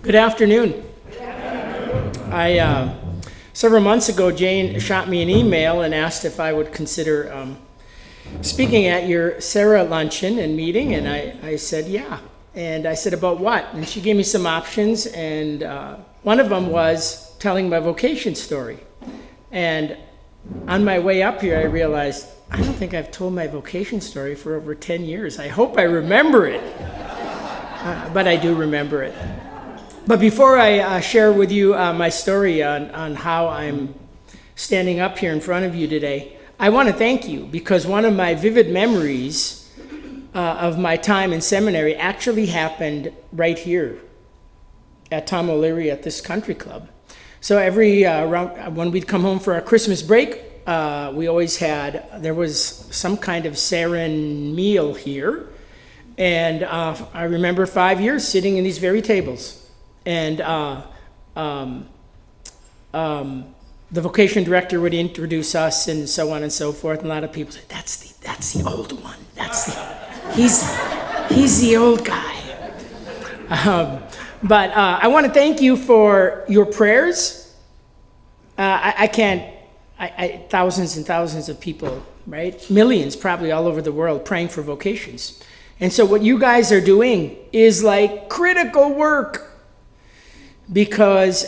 Good afternoon. Several months ago, Jane shot me an email and asked if I would consider speaking at your Serra luncheon and meeting, and I said, yeah. And I said, about what? And she gave me some options, and one of them was telling my vocation story. And on my way up here, I realized, I don't think I've told my vocation story for over 10 years. I hope I remember it, but I do remember it. But before I share with you my story on how I'm standing up here in front of you today, I want to thank you, because one of my vivid memories of my time in seminary actually happened right here at Tom O'Leary at this country club. So every when we'd come home for our Christmas break, we always there was some kind of Serran meal here. And I remember 5 years sitting in these very tables. And the vocation director would introduce us and so on and so forth. And a lot of people said, that's the old one. He's the old guy. But I want to thank you for your prayers. Thousands and thousands of people, right? Millions probably all over the world praying for vocations. And so what you guys are doing is like critical work, because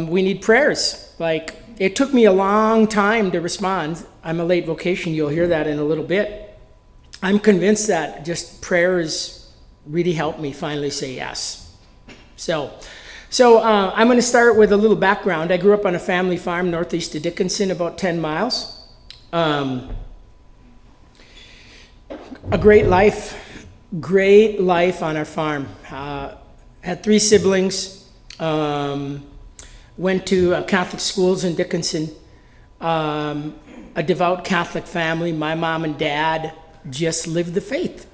we need prayers. Like, it took me a long time to respond. I'm a late vocation. You'll hear that in a little bit. I'm convinced that just prayers really helped me finally say yes. So I'm going to start with a little background. I grew up on a family farm northeast of Dickinson, about 10 miles. A great life on our farm. Had 3 siblings. Went to Catholic schools in Dickinson. A devout Catholic family. My mom and dad just lived the faith,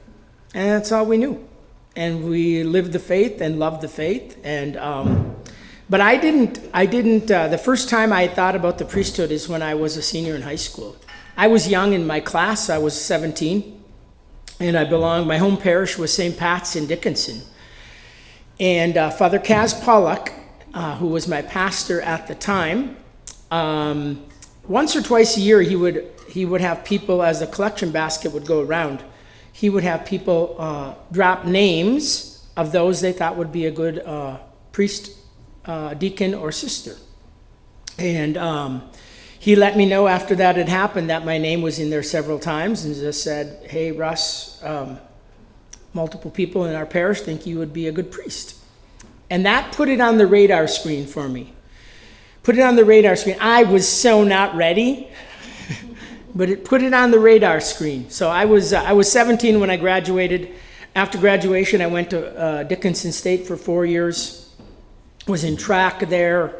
and that's all we knew. And we lived the faith and loved the faith. And but I didn't. The first time I thought about the priesthood is when I was a senior in high school. I was young in my class. I was 17, and my home parish was St. Pat's in Dickinson. And Father Kaz Pollock, who was my pastor at the time, once or twice a year he would have people, as the collection basket would go around, he would have people drop names of those they thought would be a good priest, deacon, or sister. And he let me know after that had happened that my name was in there several times, and just said, hey, Russ, multiple people in our parish think you would be a good priest. And that put it on the radar screen for me. I was so not ready, but it put it on the radar screen. So I was 17 when I graduated. After graduation, I went to Dickinson State for 4 years. Was in track there,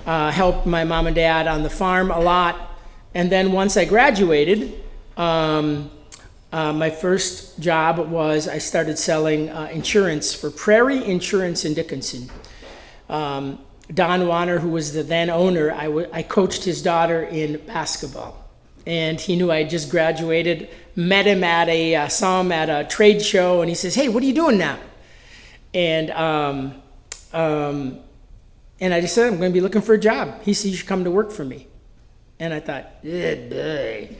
helped my mom and dad on the farm a lot. And then once I graduated, my first job was I started selling insurance for Prairie Insurance in Dickinson. Don Warner, who was the then owner, I coached his daughter in basketball. And he knew I had just graduated, saw him at a trade show, and he says, hey, what are you doing now? And I just said, I'm going to be looking for a job. He said, you should come to work for me. And I thought, boy.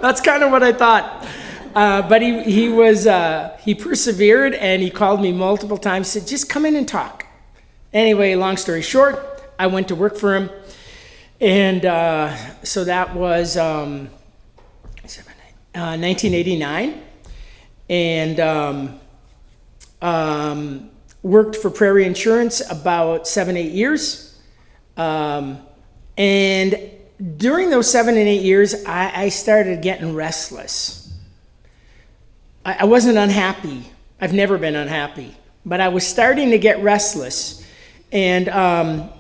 That's kind of what I thought. But he persevered, and he called me multiple times, said, just come in and talk. Anyway, long story short, I went to work for him. And so that was 1989. And worked for Prairie Insurance about 7-8 years. And during those 7 and 8 years, I started getting restless. I wasn't unhappy. I've never been unhappy, but I was starting to get restless. And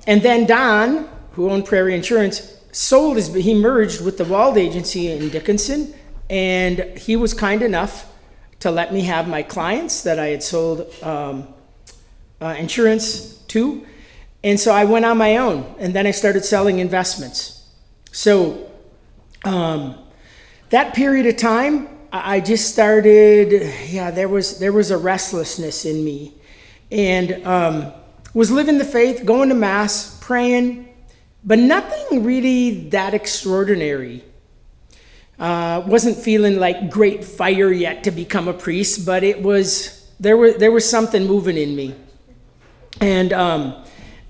then Don, who owned Prairie Insurance, he merged with the Wald Agency in Dickinson, and he was kind enough to let me have my clients that I had sold insurance to. And so I went on my own, and then I started selling investments. So that period of time, I just started, there was a restlessness in me. and was living the faith, going to Mass, praying, but nothing really that extraordinary. Wasn't feeling like great fire yet to become a priest, but there was something moving in me. And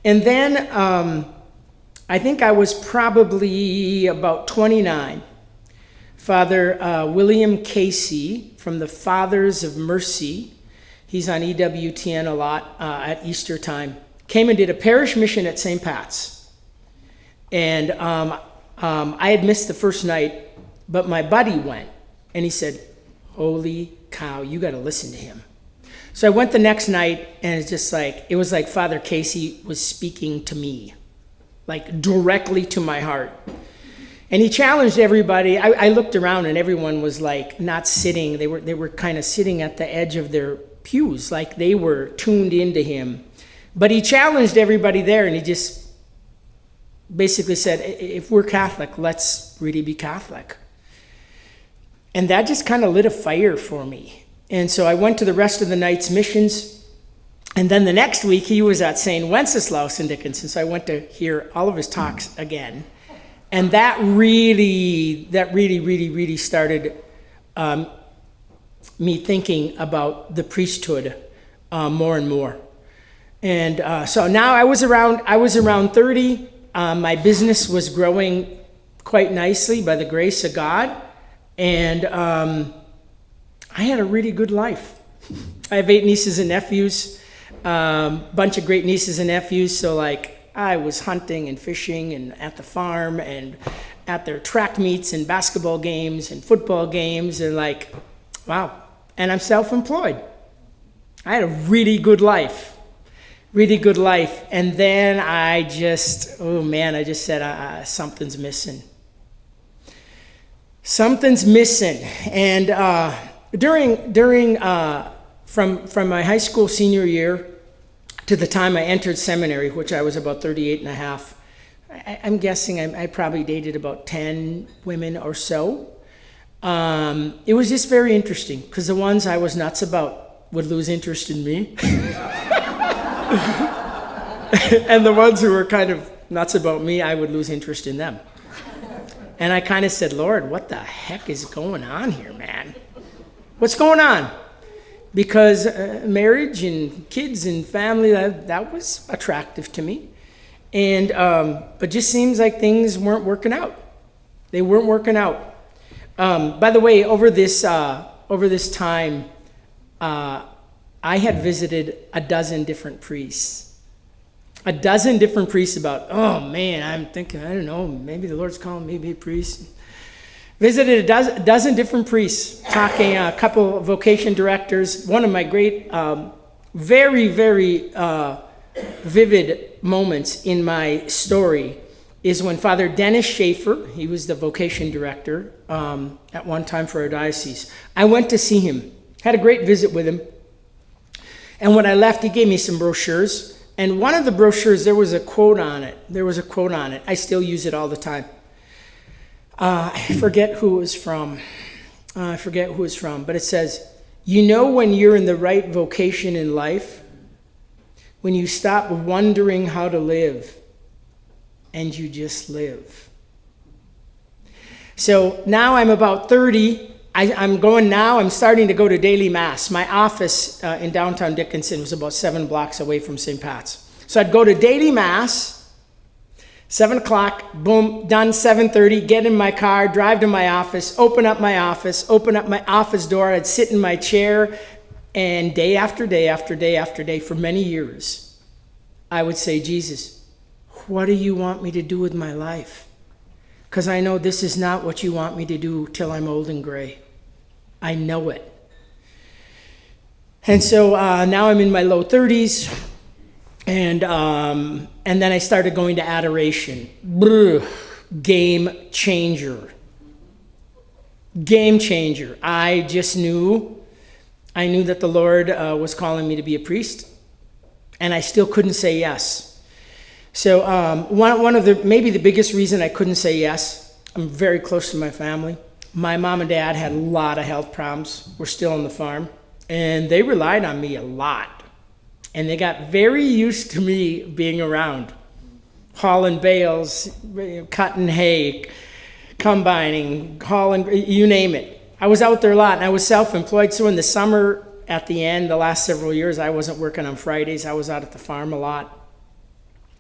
then I think I was probably about 29. Father William Casey from the Fathers of Mercy, he's on EWTN a lot at Easter time, came and did a parish mission at St. Pat's. And I had missed the first night, but my buddy went, and he said, holy cow, you got to listen to him. So I went the next night, and it was like Father Casey was speaking to me, like directly to my heart. And he challenged everybody. I looked around, and everyone was like not sitting. They were kind of sitting at the edge of their pews, like they were tuned into him. But he challenged everybody there, and he just basically said, if we're Catholic, let's really be Catholic. And that just kind of lit a fire for me. And so I went to the rest of the night's missions. And then the next week, he was at St. Wenceslaus in Dickinson. So I went to hear all of his talks again. And that really started me thinking about the priesthood more and more. And so now I was around 30. My business was growing quite nicely by the grace of God. And I had a really good life. I have 8 nieces and nephews, bunch of great nieces and nephews. So like I was hunting and fishing and at the farm and at their track meets and basketball games and football games and like, wow. And I'm self-employed. I had a really good life. And then I just said, something's missing. Something's missing. And from my high school senior year to the time I entered seminary, which I was about 38 and a half, I'm guessing I probably dated about 10 women or so. It was just very interesting because the ones I was nuts about would lose interest in me. And the ones who were kind of nuts about me, I would lose interest in them. And I kind of said, Lord, what the heck is going on here, man? What's going on? Because marriage and kids and family, that was attractive to me. And but just seems like things weren't working out. They weren't working out. By the way, over this time, I had visited a dozen different priests. About, oh man, I'm thinking, I don't know, maybe the Lord's calling me to be a priest. Visited a dozen different priests, talking a couple of vocation directors. One of my great, very, very vivid moments in my story is when Father Dennis Schaefer, he was the vocation director at one time for our diocese. I went to see him, had a great visit with him. And when I left, he gave me some brochures. And one of the brochures, there was a quote on it. I still use it all the time. I forget who it was from. But it says, you know when you're in the right vocation in life, when you stop wondering how to live and you just live. So now I'm about 30. I'm starting to go to daily Mass. My office in downtown Dickinson was about 7 blocks away from St. Pat's. So I'd go to daily Mass, 7 o'clock, boom, done, 7:30, get in my car, drive to my office, open up my office door. I'd sit in my chair, and day after day after day after day for many years, I would say, Jesus, what do you want me to do with my life? Because I know this is not what you want me to do till I'm old and gray. I know it. And so now I'm in my low 30s, and then I started going to adoration. Game changer. I knew that the Lord was calling me to be a priest, and I still couldn't say yes. So one of maybe the biggest reason I couldn't say yes, I'm very close to my family. My mom and dad had a lot of health problems. We're still on the farm. And they relied on me a lot. And they got very used to me being around, hauling bales, cutting hay, combining, hauling, you name it. I was out there a lot, and I was self-employed, so in the summer, at the end, the last several years, I wasn't working on Fridays. I was out at the farm a lot.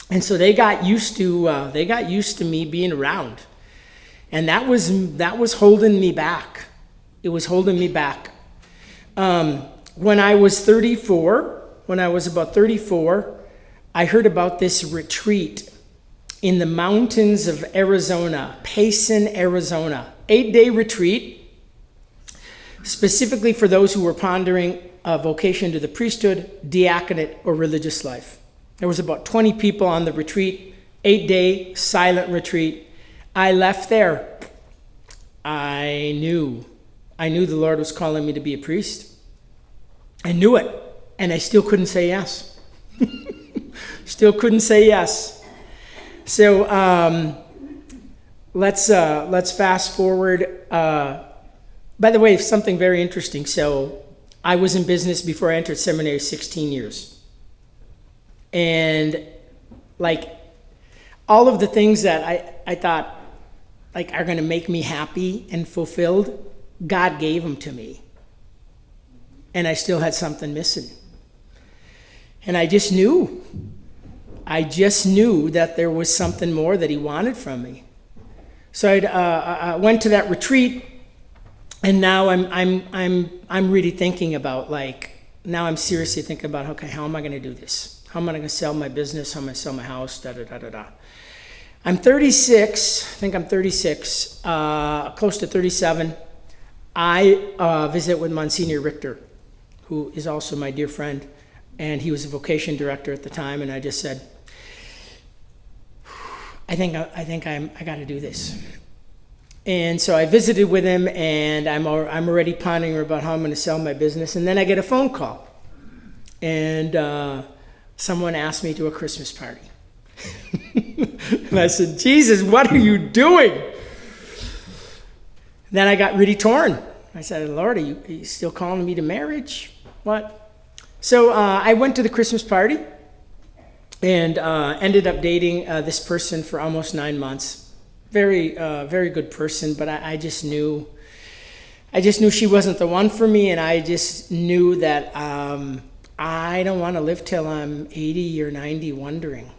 And so they got used to me being around. And that was holding me back. It was holding me back. When I was about 34, I heard about this retreat in the mountains of Arizona, Payson, Arizona. 8-day retreat, specifically for those who were pondering a vocation to the priesthood, diaconate, or religious life. There was about 20 people on the retreat, 8-day silent retreat. I left there. I knew the Lord was calling me to be a priest. I knew it, and I still couldn't say yes. Still couldn't say yes. So let's fast forward. By the way, something very interesting. So I was in business before I entered seminary 16 years. And like all of the things that I thought like are going to make me happy and fulfilled, God gave them to me. And I still had something missing. And I just knew that there was something more that he wanted from me. So I went to that retreat, and now I'm really thinking about now I'm seriously thinking about, okay, how am I going to do this? How am I going to sell my business? How am I going to sell my house? I'm 36. I think I'm 36, close to 37. I visit with Monsignor Richter, who is also my dear friend, and he was a vocation director at the time. And I just said, I think I got to do this. And so I visited with him, and I'm already pondering about how I'm going to sell my business. And then I get a phone call, and someone asked me to a Christmas party. And I said, Jesus, what are you doing? Then I got really torn. I said, Lord, are you still calling me to marriage? What? So I went to the Christmas party and ended up dating this person for almost 9 months. Very good person, but I just knew she wasn't the one for me, and I just knew that I don't want to live till I'm 80 or 90 wondering.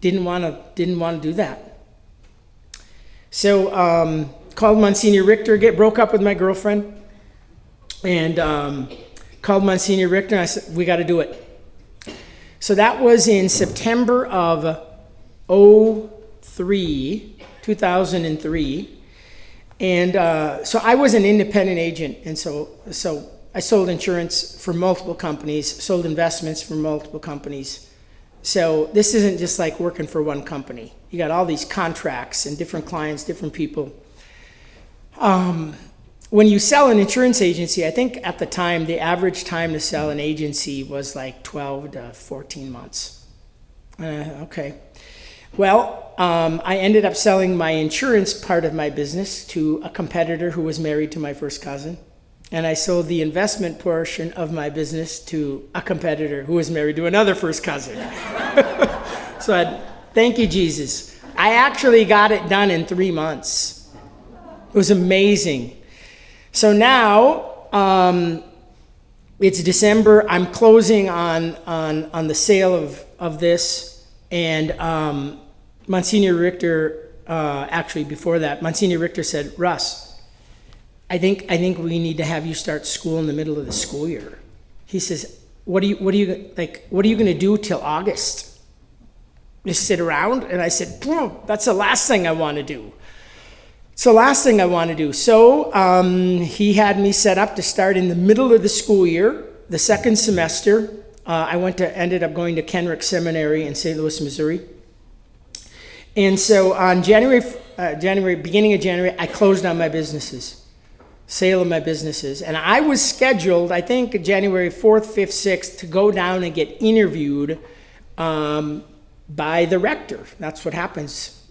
Didn't want to do that. So called Monsignor Richter, broke up with my girlfriend, and called Monsignor Richter, and I said, we got to do it. So that was in September of 2003. And so I was an independent agent, and so I sold insurance for multiple companies, sold investments for multiple companies. So this isn't just like working for one company. You got all these contracts and different clients, different people. When you sell an insurance agency, I think at the time, the average time to sell an agency was like 12 to 14 months. Okay. Well, I ended up selling my insurance part of my business to a competitor who was married to my first cousin. And I sold the investment portion of my business to a competitor who was married to another first cousin. So thank you, Jesus. I actually got it done in 3 months. It was amazing. So now it's December. I'm closing on the sale of this. And Monsignor Richter, actually before that, Monsignor Richter said, Russ, I think we need to have you start school in the middle of the school year. He says, what are you going to do till August? Just sit around? And I said, that's the last thing I want to do. It's the last thing I want to do. So he had me set up to start in the middle of the school year, the second semester. I ended up going to Kenrick Seminary in St. Louis, Missouri. And so on beginning of January, I closed on my businesses. Sale of my businesses. And I was scheduled, I think January 4th, 5th, 6th, to go down and get interviewed by the rector. That's what happens.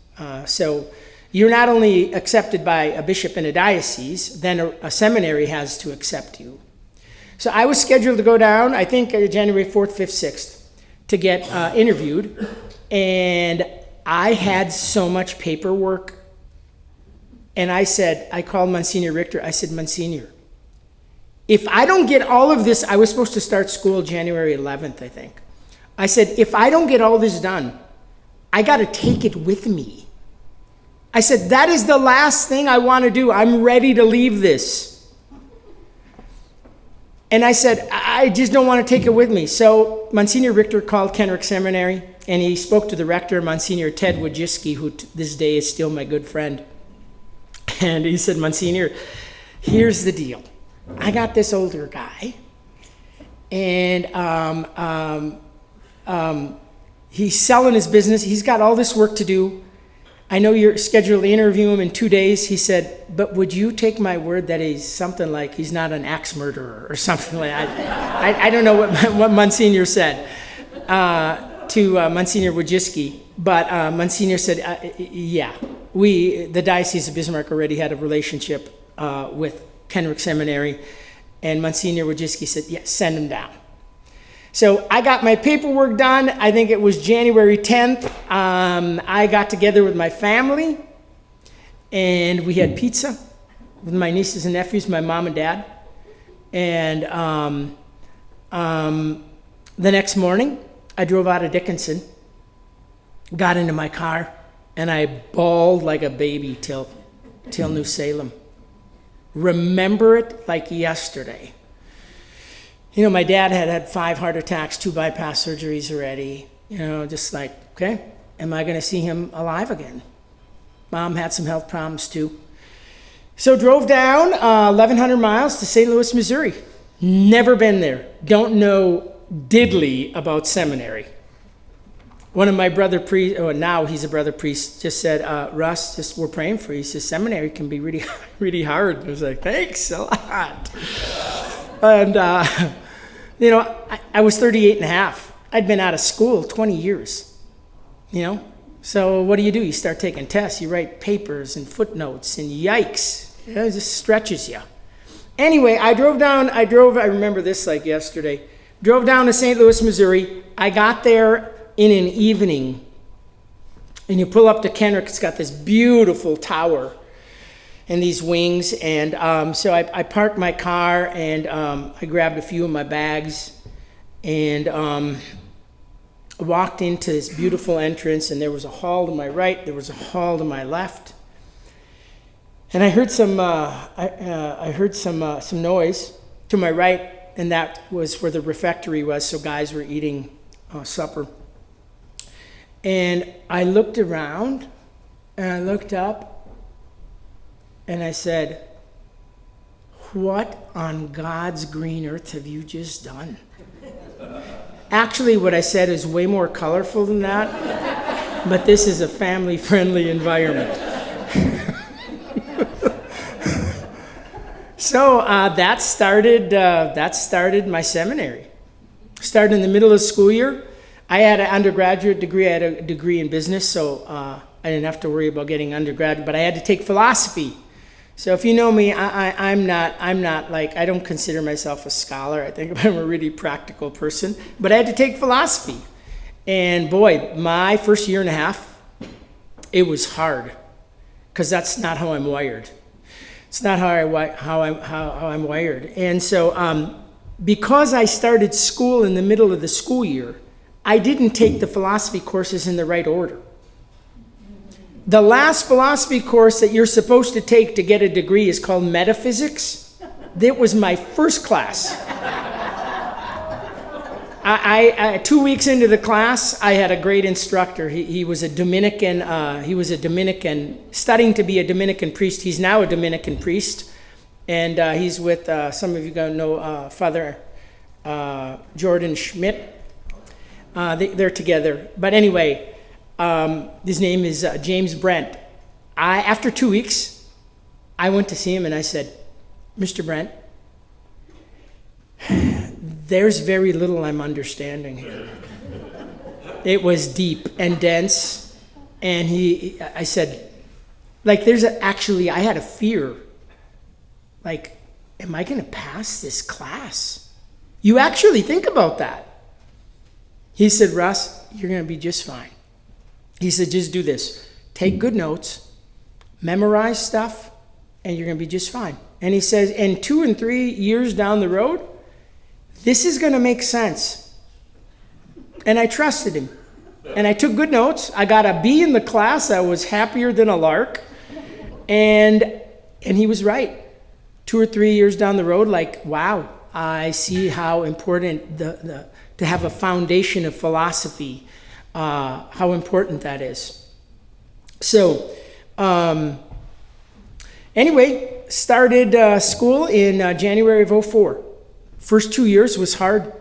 So you're not only accepted by a bishop in a diocese, then a seminary has to accept you. So I was scheduled to go down, I think January 4th, 5th, 6th, to get interviewed. And I had so much paperwork. And I called Monsignor Richter. I said, Monsignor, if I don't get all of this, I was supposed to start school January 11th, I think. I said, if I don't get all this done, I got to take it with me. I said, that is the last thing I want to do. I'm ready to leave this. And I said, I just don't want to take it with me. So Monsignor Richter called Kenrick Seminary, and he spoke to the rector, Monsignor Ted Wojcicki, who this day is still my good friend. And he said, Monsignor, here's the deal. I got this older guy, and he's selling his business. He's got all this work to do. I know you're scheduled to interview him in 2 days. He said, but would you take my word that he's something like he's not an axe murderer or something like that? I don't know what Monsignor said to Monsignor Wojcicki, but Monsignor said, yeah, the Diocese of Bismarck already had a relationship with Kenrick Seminary, and Monsignor Wojcicki said, yeah, send him down. So I got my paperwork done. I think it was January 10th. I got together with my family, and we had pizza with my nieces and nephews, my mom and dad. And the next morning, I drove out of Dickinson, got into my car, and I bawled like a baby till New Salem. Remember it like yesterday. You know, my dad had 5 heart attacks, 2 bypass surgeries already. You know, just like, okay, am I going to see him alive again? Mom had some health problems too. So drove down 1,100 miles to St. Louis, Missouri. Never been there. Don't know diddly about seminary. One of my brother priests, now he's a brother priest, just said, Russ, we're praying for you. He says, seminary can be really, really hard. I was like, thanks a lot. And, you know, I was 38 and a half. I'd been out of school 20 years, you know. So what do? You start taking tests. You write papers and footnotes, and yikes, it just stretches you. Anyway, I remember this like yesterday. Drove down to St. Louis, Missouri. I got there in an evening, and you pull up to Kenrick. It's got this beautiful tower and these wings, and so I parked my car, and I grabbed a few of my bags, and walked into this beautiful entrance, and there was a hall to my right, there was a hall to my left, and I heard some some noise to my right, and that was where the refectory was, so guys were eating supper. And I looked around, and I looked up, and I said, what on God's green earth have you just done? Actually, what I said is way more colorful than that, but this is a family-friendly environment. So that started my seminary. Started in the middle of the school year. I had an undergraduate degree. I had a degree in business, so I didn't have to worry about getting undergrad, but I had to take philosophy. So if you know me, I'm not like, I don't consider myself a scholar. I think I'm a really practical person, but I had to take philosophy. And boy, my first year and a half, it was hard, because that's not how I'm wired. It's not how I'm wired. And so because I started school in the middle of the school year, I didn't take the philosophy courses in the right order. The last philosophy course that you're supposed to take to get a degree is called metaphysics. That was my first class. I 2 weeks into the class, I had a great instructor. He was a Dominican. Studying to be a Dominican priest. He's now a Dominican priest, and he's with some of you know Father Jordan Schmidt. They're together. But anyway. His name is James Brent. After 2 weeks, I went to see him and I said, Mr. Brent, there's very little I'm understanding here. It was deep and dense. And I said, like, I had a fear. Like, am I going to pass this class? You actually think about that. He said, Russ, you're going to be just fine. He said, just do this. Take good notes, memorize stuff, and you're going to be just fine. And he says, and 2 and 3 years down the road, this is going to make sense. And I trusted him. And I took good notes. I got a B in the class. I was happier than a lark. And he was right. 2 or 3 years down the road, like, wow, I see how important to have a foundation of philosophy, how important that is. So, anyway, started school in January of 2004. First 2 years was hard.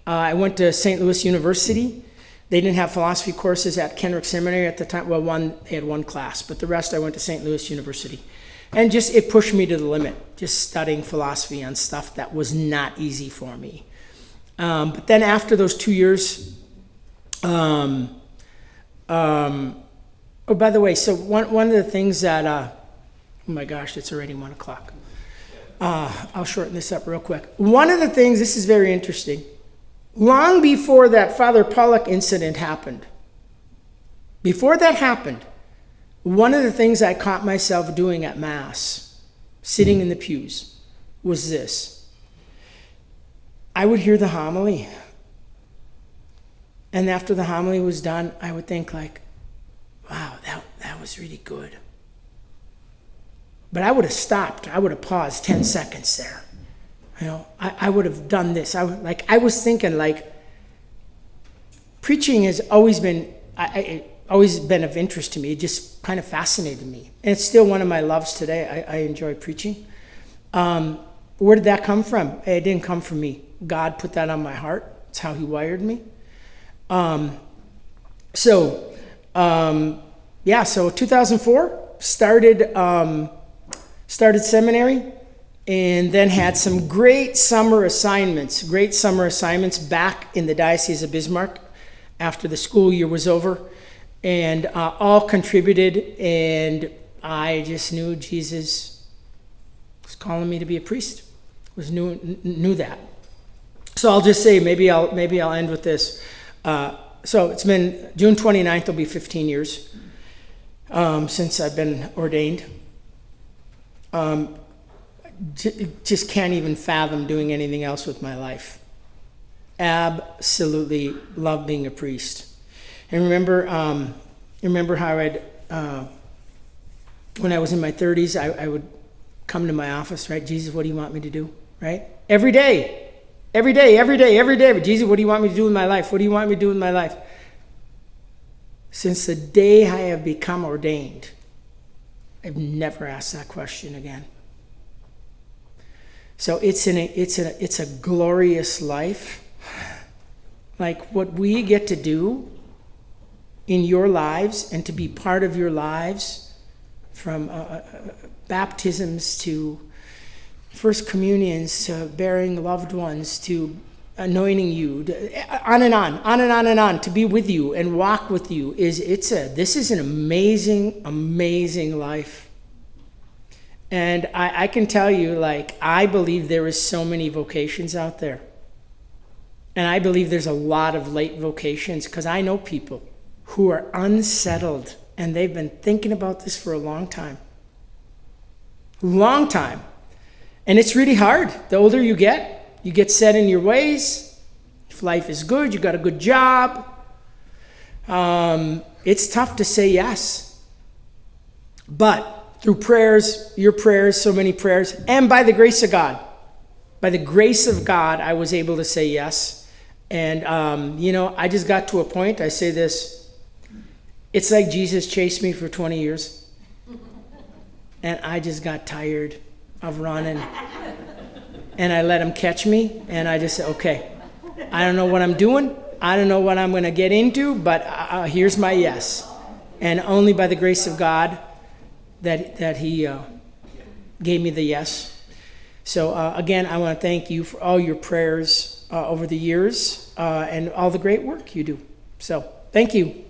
I went to St. Louis University. They didn't have philosophy courses at Kendrick Seminary at the time. Well, they had one class, but the rest I went to St. Louis University. And it pushed me to the limit, just studying philosophy on stuff that was not easy for me. But then after those 2 years, oh, by the way, so one of the things that, oh my gosh, it's already 1 o'clock. I'll shorten this up real quick. One of the things, this is very interesting. Long before that Father Pollock incident happened, one of the things I caught myself doing at Mass, sitting in the pews, was this. I would hear the homily, and after the homily was done, I would think like, wow, that was really good. But I would have stopped. I would have paused 10 seconds there. You know, I would have done this. I was thinking like, preaching has always been of interest to me. It just kind of fascinated me. And it's still one of my loves today. I enjoy preaching. Where did that come from? It didn't come from me. God put that on my heart. It's how he wired me. So 2004, started seminary, and then had some great summer assignments back in the Diocese of Bismarck after the school year was over, and all contributed, and I just knew Jesus was calling me to be a priest. Knew that. So I'll just say, maybe I'll end with this. So it's been June 29th will be 15 years since I've been ordained. Just can't even fathom doing anything else with my life. Absolutely love being a priest. And remember how when I was in my 30s, I would come to my office, right? Jesus, what do you want me to do? Right? Every day. But Jesus, what do you want me to do with my life? What do you want me to do with my life? Since the day I have become ordained, I've never asked that question again. So it's a glorious life. Like what we get to do in your lives and to be part of your lives, from baptisms to first communions to burying loved ones to anointing you, on and on, to be with you and walk with you, this is an amazing life. And I can tell you, like, I believe there is so many vocations out there. And I believe there's a lot of late vocations, because I know people who are unsettled and they've been thinking about this for a long time. And it's really hard. The older you get set in your ways. If life is good, you got a good job. It's tough to say yes. But through prayers, your prayers, so many prayers, and by the grace of God, I was able to say yes. And, I just got to a point, I say this, it's like Jesus chased me for 20 years. And I just got tired of running. And I let him catch me, and I just said, okay, I don't know what I'm doing. I don't know what I'm going to get into, but here's my yes. And only by the grace of God that he gave me the yes. So again, I want to thank you for all your prayers over the years and all the great work you do. So thank you.